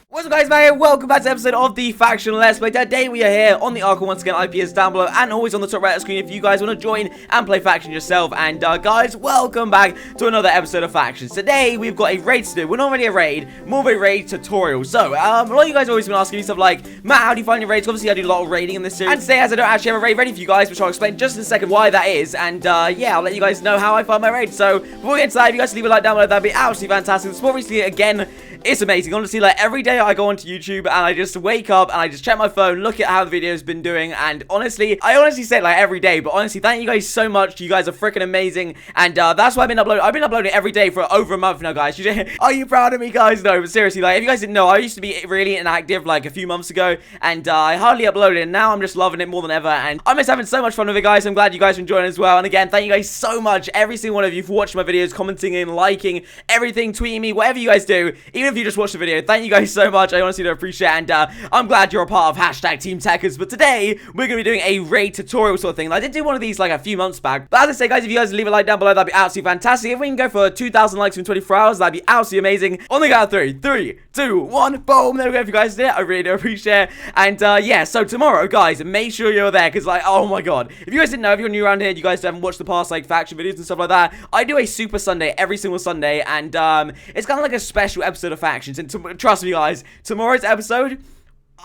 What's up guys, man here, welcome back to episode of the Faction Let's Play. Today we are here on the Archon once again. IP is down below and always on the top right of the screen if you guys want to join and play Faction yourself. And guys, welcome back to another episode of Factions. Today we've got a raid to do. We're not really a raid, more of a raid tutorial. So, a lot of you guys have always been asking me stuff like, Matt, how do you find your raids? Obviously I do a lot of raiding in this series. And today, as I don't actually have a raid ready for you guys, which I'll explain just in a second why that is. And yeah, I'll let you guys know how I find my raid. So, before we get to that, if you guys leave a like down below, that'd be absolutely fantastic. The support recently, again, it's amazing. Honestly, like every day I go onto YouTube and I just wake up and I just check my phone, look at how the video's been doing, and honestly, I honestly say it like every day, but honestly, thank you guys so much. You guys are freaking amazing, and that's why I've been uploading every day for over a month now, guys. Are you proud of me, guys? No, but seriously, like if you guys didn't know, I used to be really inactive like a few months ago, and I hardly uploaded, and now I'm just loving it more than ever, and I'm just having so much fun with it, guys. I'm glad you guys are enjoying it as well, and again, thank you guys so much, every single one of you, for watching my videos, commenting and liking everything, tweeting me, whatever you guys do, even if you just watch the video. Thank you guys so much. I honestly do appreciate it, and I'm glad you're a part of hashtag Team Tekkers. But today we're gonna be doing a raid tutorial sort of thing. I did do one of these like a few months back, but as I say, guys, if you guys leave a like down below, that'd be absolutely fantastic. If we can go for 2,000 likes in 24 hours, that'd be absolutely amazing. On the count of 3, 3, 2, 1, boom, there we go. If you guys did it, I really do appreciate it. And yeah, so tomorrow, guys, make sure you're there, because like, oh my god, if you guys didn't know, if you're new around here, you guys haven't watched the past like faction videos and stuff like that, I do a Super Sunday every single Sunday, and it's kind of like a special episode of Factions. And trust me, guys, tomorrow's episode,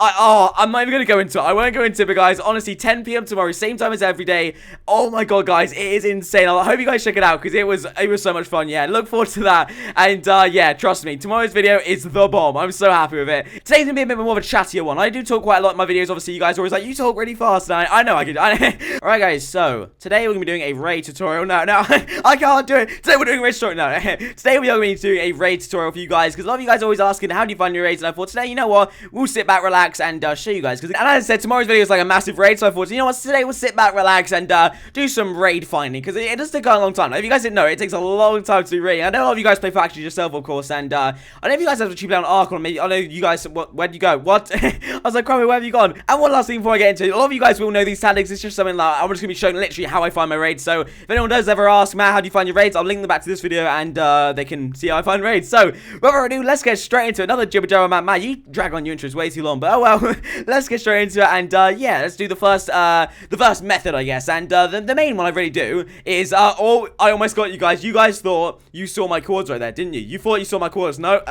I'm not even going to go into it. I won't go into it, but guys, honestly, 10 p.m. tomorrow, same time as every day. Oh my god, guys, it is insane. I hope you guys check it out, because it was so much fun. Yeah, look forward to that. And yeah, trust me, tomorrow's video is the bomb. I'm so happy with it. Today's going to be a bit more of a chattier one. I do talk quite a lot in my videos. Obviously, you guys are always like, you talk really fast. And I know I can. Alright, guys, so today we're going to be doing a raid tutorial. No, I can't do it. Today we're doing a raid tutorial. No, today we are going to do a raid tutorial for you guys, because a lot of you guys are always asking, how do you find your raids? And I thought, today, you know what? We'll sit back, relax, and show you guys, and as I said, tomorrow's video is like a massive raid, so I thought, you know what, today we'll sit back, relax, and do some raid finding, because it does take a long time. Like, if you guys didn't know, it takes a long time to do raiding. I know a lot of you guys play factions yourself, of course, and I know if you guys have to cheap down Archon, maybe I know you guys, where'd you go? What? I was like, Cromwell, where have you gone? And one last thing before I get into it, a lot of you guys will know these tactics. It's just something like, I'm just gonna be showing literally how I find my raids. So if anyone does ever ask, Matt, how do you find your raids, I'll link them back to this video, and they can see how I find raids. So without further ado, let's get straight into another jibber jabber. Matt, you drag on your intros way too long, but oh well. Let's get straight into it, and yeah, let's do the first method, I guess. And the main one I really do is I almost got you guys. You guys thought you saw my chords right there, didn't you? You thought you saw my chords. No,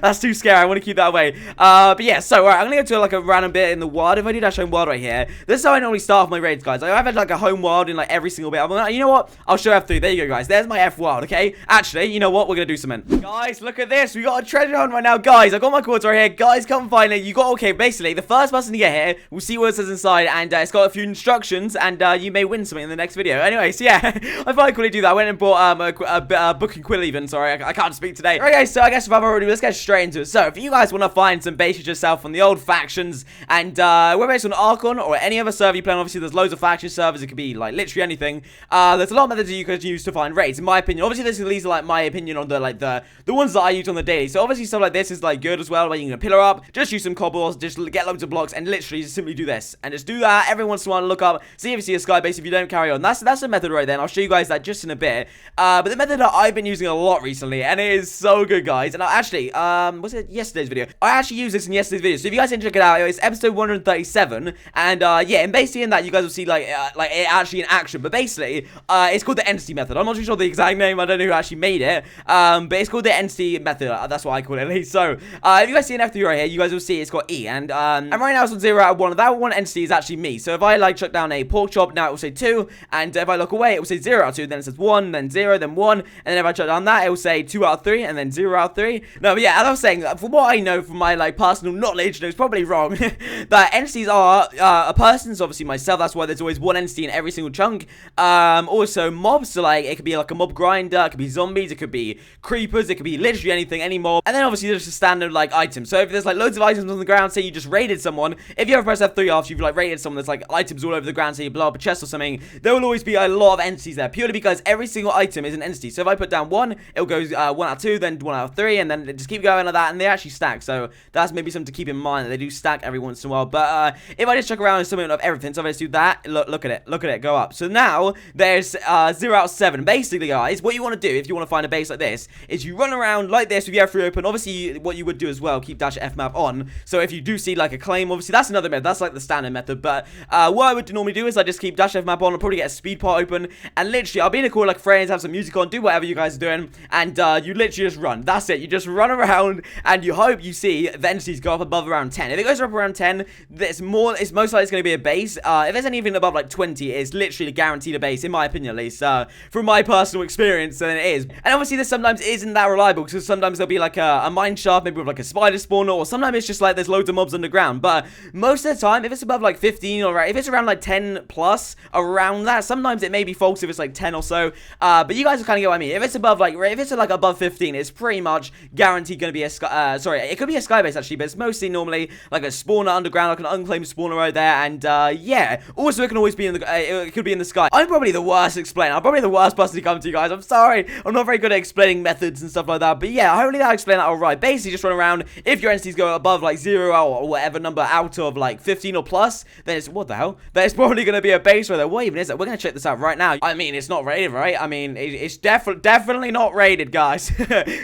that's too scary. I want to keep that away. But yeah, so alright, I'm gonna go to like a random bit in the world. If I do dash home world right here, this is how I normally start off my raids, guys. I've had like a home world in like every single bit. I'm like, you know what? I'll show F3. There you go, guys. There's my F world. Okay. Actually, you know what? We're gonna do something. Guys, look at this. We got a treasure hunt right now, guys. I got my chords right here. Guys, come find it. You got okay. Basically, the first person to get here, we'll see what it says inside, and it's got a few instructions, and you may win something in the next video. Anyways, yeah, I thought I'd quickly do that. I went and bought a book and quill even. Sorry, I can't speak today. Alright, guys, so I guess without already, let's get straight into it. So, if you guys want to find some bases yourself on the old factions, and whether it's on Archon or any other server you play on, obviously there's loads of faction servers. It could be like literally anything. There's a lot of methods you could use to find raids, in my opinion. Obviously, these are like my opinion on the ones that I use on the daily. So obviously stuff like this is like good as well, where you can pillar up, just use some cobbles, just get loads of blocks, and literally just simply do this, and just do that every once in a while. Look up, see if you see a Skybase. If you don't, carry on. That's the method right there, and I'll show you guys that just in a bit. But the method that I've been using a lot recently, and it is so good, guys. And I actually, was it yesterday's video? I actually used this in yesterday's video. So if you guys didn't check it out, it's episode 137, and yeah, and basically in that you guys will see like it actually in action. But basically, it's called the entity method. I'm not too sure the exact name. I don't know who actually made it. But it's called the entity method. That's what I call it at least. So if you guys see an F3 right here, you guys will see it's got E, and right now it's on 0 out of 1. That one entity is actually me. So if I like chuck down a pork chop, now it will say 2, and if I look away, it will say 0 out of 2, then it says 1, then 0, then 1, and then if I chuck down that, it will say 2 out of 3, and then 0 out of 3. No, but yeah, as I was saying, from what I know from my like personal knowledge, and it's probably wrong, that entities are a person, so obviously myself, that's why there's always one entity in every single chunk. Also mobs, so like it could be like a mob grinder, it could be zombies, it could be creepers, it could be literally anything, any mob, and then obviously there's a standard like item. So if there's like loads of items on the ground, say say you just raided someone, if you ever press F3 after you've like raided someone, there's like items all over the ground, so you blow up a chest or something, there will always be a lot of entities there, purely because every single item is an entity. So if I put down 1, it'll go 1 out of 2, then 1 out of 3, and then it just keep going like that, and they actually stack. So that's maybe something to keep in mind, that they do stack every once in a while. But if I just check around and summon of everything, so if I just do that, look at it, go up. So now there's 0 out of 7. Basically, guys, what you want to do if you want to find a base like this is you run around like this with your F3 open. Obviously, what you would do as well, keep dash F map on. So if you do see like a claim, obviously that's another method. That's like the standard method. But what I would normally do is I just keep dash F map on. I'll probably get a speed part open, and literally I'll be in a call like friends, have some music on, do whatever you guys are doing, and you literally just run. That's it. You just run around, and you hope you see the entities go up above around 10. If it goes up around 10, it's most likely it's going to be a base. If there's anything above like 20, it's literally guaranteed a base, in my opinion at least. From my personal experience, then it is. And obviously this sometimes isn't that reliable, because sometimes there'll be like a mine shaft, maybe with like a spider spawner, or sometimes it's just like there's loads of mobs underground. But most of the time, if it's above like 15, or if it's around like 10 plus, around that, sometimes it may be false if it's like 10 or so. But you guys will kind of get what I mean. If it's above like, if it's like above 15, it's pretty much guaranteed going to be a sorry, it could be a skybase actually, but it's mostly normally like a spawner underground, like an unclaimed spawner right there. And yeah, also it can always be in the, it could be in the sky. I'm probably the worst explainer. I'm probably the worst person to come to, you guys. I'm sorry. I'm not very good at explaining methods and stuff like that. But yeah, hopefully that'll explain that alright. Basically, just run around. If your entities go above like 0 or whatever number out of like 15 or plus, then it's, what the hell? Then it's probably going to be a base right there. What even is it? We're going to check this out right now. I mean, it's not rated, right? I mean, it's definitely not rated, guys.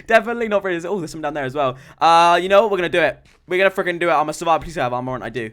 Definitely not rated. Oh, there's some down there as well. You know what? We're going to do it. We're gonna freaking do it. I'm a survivor. Please have armor on. I do.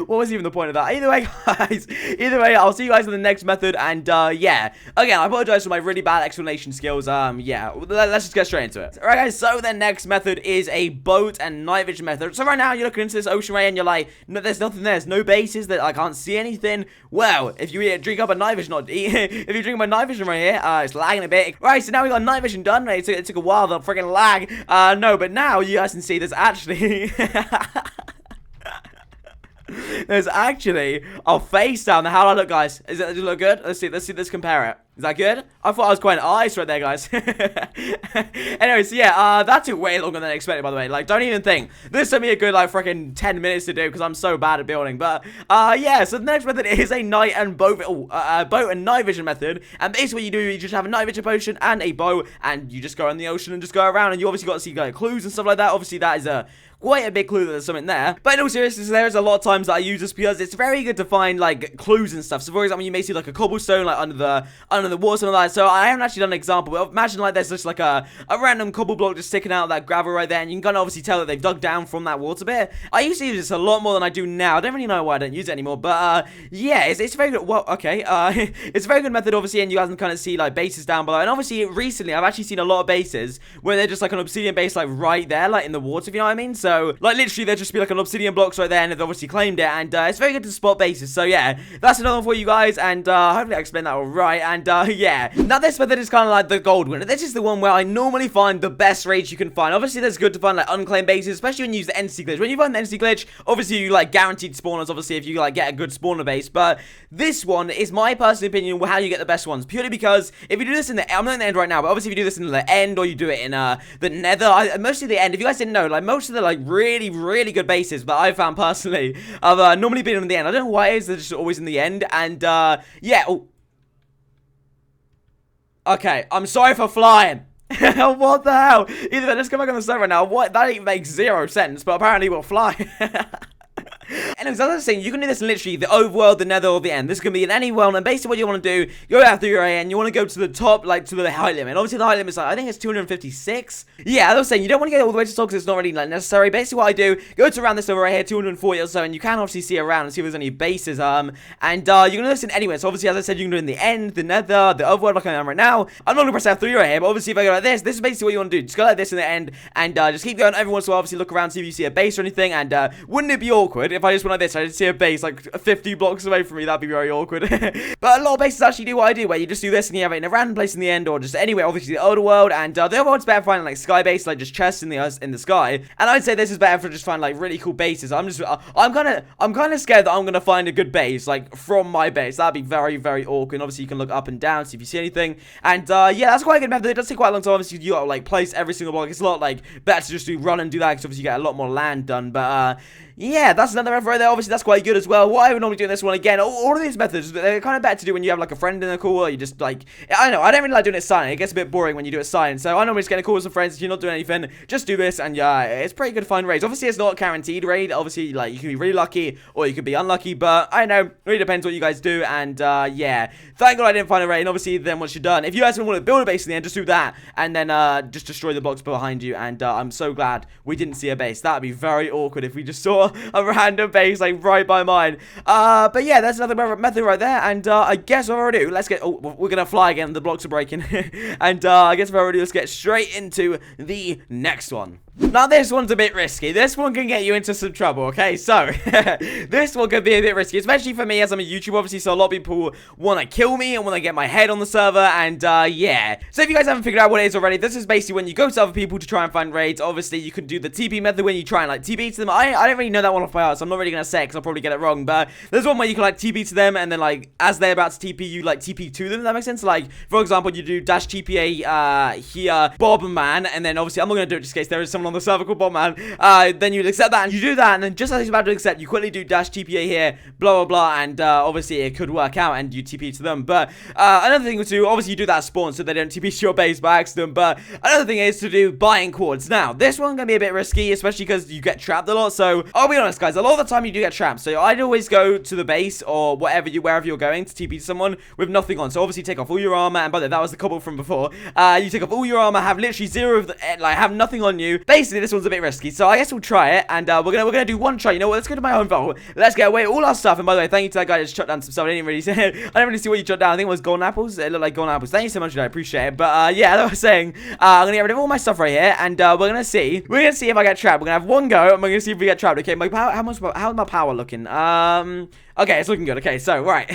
What was even the point of that? Either way, guys. Either way, I'll see you guys in the next method. And yeah. Again, I apologize for my really bad explanation skills. Yeah. Let's just get straight into it. Alright, guys. So the next method is a boat and night vision method. So right now, you're looking into this ocean right, and you're like, no, there's nothing there. There's no bases. That I can't see anything. Well, if you drink up a night vision, if you drink my night vision right here, it's lagging a bit. Right. So now we got night vision done. Right, it took a while. The freaking lag. No, but now you guys can see there's actually. There's actually a face down there. How do I look, guys? Does it look good? Let's compare it. Is that good? I thought I was quite nice right there, guys. Anyway, so yeah, that took way longer than I expected, by the way. Like, don't even think. This took me a good, like, freaking 10 minutes to do, because I'm so bad at building. But, yeah, so the next method is a night and boat, boat and night vision method. And basically what you do, you just have a night vision potion and a bow, and you just go in the ocean and just go around, and you obviously got to see, like, clues and stuff like that. Obviously, that is quite a big clue that there's something there. But in all seriousness, there's a lot of times that I use this because it's very good to find like clues and stuff. So for example, you may see like a cobblestone like under the water and all that. So I haven't actually done an example, but imagine like there's just like a random cobble block just sticking out of that gravel right there, and you can kind of obviously tell that they've dug down from that water bit. I used to use this a lot more than I do now. I don't really know why I don't use it anymore, but yeah, it's very good. Well, okay, it's a very good method obviously, and you guys can kind of see like bases down below. And obviously recently I've actually seen a lot of bases where they're just like an obsidian base like right there, like in the water, if you know what I mean. So like literally there'd just be like an obsidian blocks right there, and they've obviously claimed it, and it's very good to spot bases. So yeah, that's another one for you guys, and hopefully I explained that alright. And yeah, now this method is kind of like the gold winner. This is the one where I normally find the best raids you can find. Obviously that's good to find like unclaimed bases, especially when you use the entity glitch. When you find the entity glitch, obviously you like guaranteed spawners, obviously if you like get a good spawner base. But this one is my personal opinion how you get the best ones, purely because if you do this in the, I'm not in the end right now, but obviously if you do this in the end, or you do it in the nether, mostly the end. If you guys didn't know, like most of the like really good bases that I found personally have normally been in the end. I don't know why it is, they're just always in the end. And yeah, okay, I'm sorry for flying. What the hell? Either way, let's go back on the server now. What? That even makes 0 sense, but apparently we'll fly. Anyways, as I was saying, you can do this in literally the overworld, the nether, or the end. This can be in any world, and basically what you want to do, go out through your area, and you want to go to the top, like, to the height limit. Obviously, the height limit is, like, I think it's 256. Yeah, as I was saying, you don't want to get all the way to the top, because it's not really, like, necessary. Basically, what I do, go to around this over right here, 240 or so, and you can obviously see around and see if there's any bases, and you can do this in anywhere. So, obviously, as I said, you can do it in the end, the nether, the overworld, like I am right now. I'm not going to press F3 right here, but obviously, if I go like this is basically what you want to do. Just go like this in the end, and just keep going every once in a while, obviously, look around, see if you see a base or anything, and wouldn't it be awkward if I just one like this, I just see a base like 50 blocks away from me. That'd be very awkward. But a lot of bases actually do what I do, where you just do this and you have it in a random place in the end, or just anywhere, obviously the older world. And the other one's better for finding like Skybase, like just chests in the sky. And I'd say this is better for just finding like really cool bases. I'm kind of scared that I'm gonna find a good base like from my base. That'd be very, very awkward. Obviously you can look up and down, see if you see anything. And yeah, that's quite a good method. It does take quite a long time. Obviously you gotta like place every single block. It's a lot like better to just run and do that, because obviously you get a lot more land done. But yeah, that's another method right there. Obviously, that's quite good as well. What I would normally do in this one, again, all of these methods, they're kind of better to do when you have, like, a friend in a call, or you just, like, I don't know, I don't really like doing it silent. It gets a bit boring when you do it silent. So I normally just get a call with some friends. If you're not doing anything, just do this, and yeah, it's pretty good to find raids. Obviously, it's not a guaranteed raid. Obviously, like, you can be really lucky, or you could be unlucky, but I don't know, it really depends what you guys do. And yeah, thank God I didn't find a raid. And obviously, then once you're done, if you guys want to build a base in the end, just do that, and then just destroy the blocks behind you. And I'm so glad we didn't see a base. That'd be very awkward if we just saw a random base like right by mine. But yeah, that's another method right there. And I guess what we're gonna do, let's get, we're gonna fly again, the blocks are breaking. And I guess what we're gonna do, let's get straight into the next one. Now, this one's a bit risky. This one can get you into some trouble, okay? So, this one could be a bit risky, especially for me, as I'm a YouTuber, obviously, so a lot of people want to kill me and want to get my head on the server, and, yeah. So, if you guys haven't figured out what it is already, this is basically when you go to other people to try and find raids. Obviously, you can do the TP method when you try and, like, TP to them. I don't really know that one off by heart, so I'm not really going to say it, because I'll probably get it wrong, but there's one where you can, like, TP to them, and then, like, as they're about to TP, you, like, TP to them, if that makes sense? Like, for example, you do dash TPA, here, Bob Man, and then, obviously, I'm not going to do it just in case there is someone on the server called Bob Man. Then you'd accept that, and you do that, and then just as he's about to accept, you quickly do dash TPA here, blah blah blah, and obviously it could work out, and you TP to them. But another thing to do, obviously you do that spawn so they don't TP to your base by accident. But another thing is to do buying quads. Now this one's gonna be a bit risky, especially because you get trapped a lot. So I'll be honest, guys, a lot of the time you do get trapped. So I'd always go to the base or wherever you're going to TP to someone with nothing on. So obviously take off all your armor, and by the way, that was the cobble from before. You take off all your armor, have literally zero of the, like, have nothing on you. Basically, this one's a bit risky. So I guess we'll try it, and we're gonna do one try. You know what? Let's go to my own vault. Let's get away all our stuff. And by the way, thank you to that guy that just shut down some stuff. I didn't really see what you shut down. I think it was golden apples. It looked like golden apples. Thank you so much, I appreciate it. But yeah, as I was saying, I'm gonna get rid of all my stuff right here, and we're gonna see if I get trapped. We're gonna have one go, and we're gonna see if we get trapped. Okay, my power. How's my power looking? Okay, it's looking good. Okay, so right,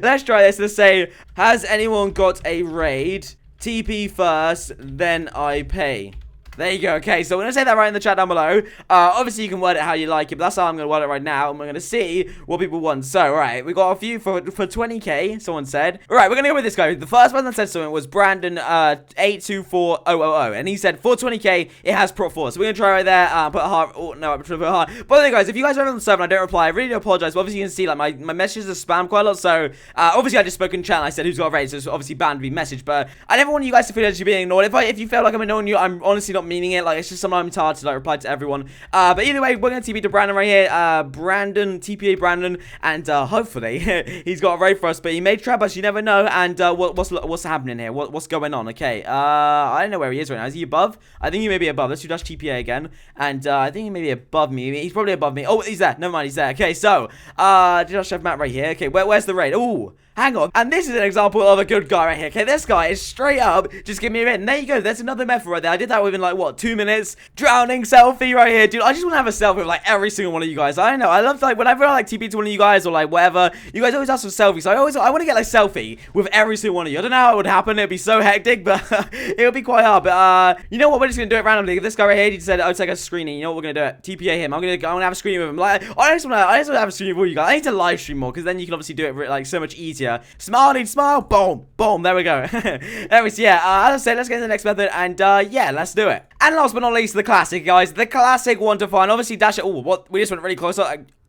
let's try this. Let's say, has anyone got a raid? TP first, then I pay. There you go. Okay, so we're going to say that right in the chat down below. Obviously, you can word it how you like it, but that's how I'm going to word it right now, and we're going to see what people want. So, right, we got a few for 20k, someone said. All right, we're going to go with this guy. The first one that said something was Brandon 824000, and he said, for 20k, it has Prop 4. So we're going to try right there, put a heart. Oh, no, I'm trying to put a heart. By the way, guys, if you guys are on the server and I don't reply, I really do apologize. But obviously, you can see, like, my messages are spammed quite a lot, so, obviously, I just spoke in chat, and I said who's got a raid, so it's obviously banned to be messaged, but I never want you guys to feel that you're being ignored. If you feel like I'm ignoring you, I'm honestly not meaning it. Like, it's just sometimes it's hard to like reply to everyone. But either way, we're gonna TP to Brandon right here. Brandon, TPA Brandon, and hopefully he's got a raid for us. But he may trap us, you never know. And what's happening here? What's going on? Okay. I don't know where he is right now. Is he above? I think he may be above. Let's do dash TPA again. And I think he may be above me. He's probably above me. Oh, he's there. Never mind, he's there. Okay, so dash chef map right here. Okay, where's the raid? Ooh. Hang on, and this is an example of a good guy right here. Okay, this guy is straight up, just give me a bit, and there you go, there's another method right there. I did that within like, what, 2 minutes? Drowning selfie right here, dude. I just want to have a selfie with like every single one of you guys. I don't know, I love like, whenever I like TP to one of you guys or like whatever, you guys always ask for selfies, so I want to get like selfie with every single one of you. I don't know how it would happen, it'd be so hectic, but it would be quite hard. But you know what, we're just going to do it randomly. This guy right here, he said, oh, take a screening. You know what, we're going to do it, TPA him. I'm gonna have a screening with him. Like, I just want to have a screening with all you guys. I need to live stream more, because then you can obviously do it like so much easier. Smile, boom, boom, there we go. Anyways, yeah, as I said, let's get to the next method, and yeah, let's do it. And last but not least, the classic, guys, the classic one to find. Obviously, dash it. Oh, what? We just went really close.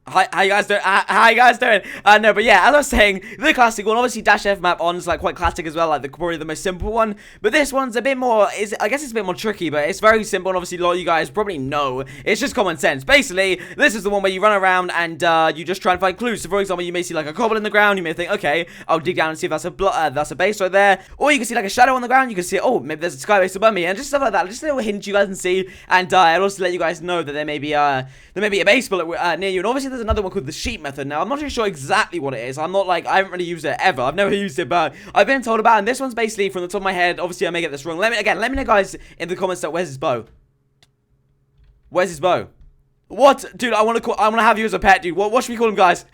Hi, how you guys doing? How you guys doing? No, but yeah, as I was saying, the classic one, obviously dash F map on is like quite classic as well, like probably the most simple one. But this one's a bit more, I guess it's a bit more tricky, but it's very simple, and obviously a lot of you guys probably know. It's just common sense. Basically, this is the one where you run around and you just try and find clues. So for example, you may see like a cobble in the ground, you may think, okay, I'll dig down and see if that's a base right there. Or you can see like a shadow on the ground, you can see, oh, maybe there's a skybase above me, and just stuff like that. Just a little hint you guys can see, and I'll also let you guys know that there may be a base bullet near you. And obviously there's another one called the sheep method. Now, I'm not really sure exactly what it is. I'm not like, I haven't really used it ever. I've never used it, but I've been told about it. And this one's basically from the top of my head. Obviously, I may get this wrong. Let me know, guys, in the comments that where's his bow? Where's his bow? What? Dude, I want to have you as a pet, dude. What should we call him, guys?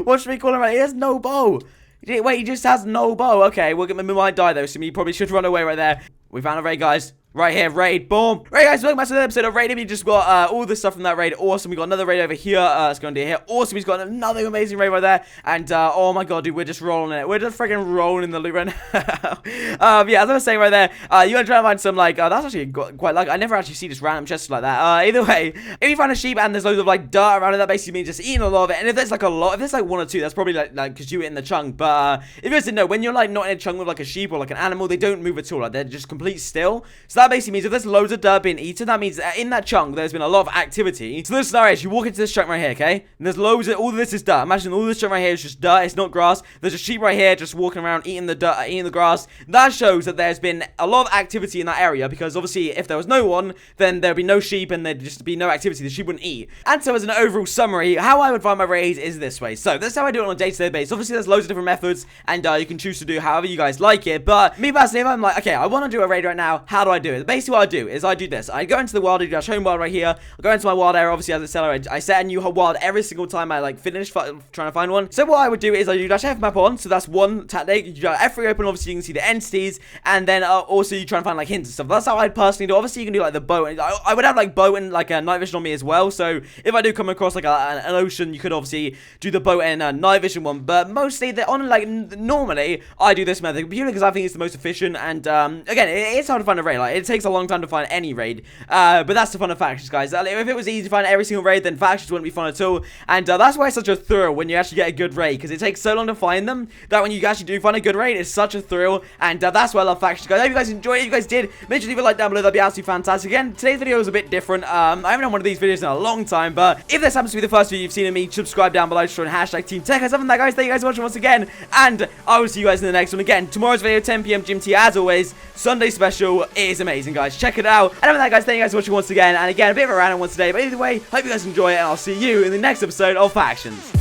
What should we call him? He has no bow. Wait, he just has no bow. Okay, we might die, though, so we probably should run away right there. We found a raid, guys. Right here, raid, boom. Right, guys, welcome back to another episode of Raid. We just got all this stuff from that raid. Awesome. We got another raid over here. Let's go into here. Awesome. He's got another amazing raid right there. And, oh my god, dude, we're just rolling it. We're just freaking rolling in the loot right now. Yeah, as I was saying right there, you gotta try to find some, like, that's actually quite lucky. I never actually see just random chests like that. Either way, if you find a sheep and there's loads of, like, dirt around it, that basically means just eating a lot of it. And if there's, like, a lot, if there's, like, one or two, that's probably, like, because you were in the chunk. But, if you guys didn't know, when you're, like, not in a chunk with, like, a sheep or, like, an animal, they don't move at all. Like, they're just complete still. So that basically means if there's loads of dirt being eaten, that means that in that chunk there's been a lot of activity. So this scenario is you walk into this chunk right here, okay, and there's loads of, all of this is dirt. Imagine all this chunk right here is just dirt, it's not grass. There's a sheep right here just walking around eating the dirt, eating the grass. That shows that there's been a lot of activity in that area, because obviously if there was no one, then there'd be no sheep and there'd just be no activity. The sheep wouldn't eat. And so as an overall summary, how I would find my raids is this way. So this is how I do it on a day-to-day basis. Obviously there's loads of different methods, and you can choose to do however you guys like it. But me personally, if I'm like, okay, I want to do a raid right now, how do I do it? Basically what I do is I do this. I go into the wild, home wild right here. I go into my wild area, obviously as I said, I set a new wild every single time I like finish trying to find one. So what I would do is I do dash F map on, so that's one tactic. You do F3 open, obviously you can see the entities, and then also you try and find like hints and stuff. That's how I'd personally do. Obviously you can do like the boat, and I would have like boat and like a night vision on me as well. So if I do come across like an ocean, you could obviously do the boat and night vision one. But mostly they're on like normally I do this method purely because I think it's the most efficient. And again, it's hard to find a raid. Like it takes a long time to find any raid. But that's the fun of factions, guys. If it was easy to find every single raid, then factions wouldn't be fun at all. And that's why it's such a thrill when you actually get a good raid, because it takes so long to find them that when you actually do find a good raid, it's such a thrill. And that's why I love factions, guys. I hope you guys enjoyed it. If you guys did, make sure to leave a like down below. That'd be absolutely fantastic. Again, today's video is a bit different. I haven't done one of these videos in a long time, but if this happens to be the first video you've seen of me, subscribe down below, join hashtag Team Tekkers. Other than that, guys, thank you guys for watching once again, and I will see you guys in the next one. Again, tomorrow's video, 10 PM GMT, as always. Sunday special is amazing, guys. Check it out. And other than that, guys, thank you guys for watching once again. And again, a bit of a random one today, but either way, hope you guys enjoy it, and I'll see you in the next episode of Factions.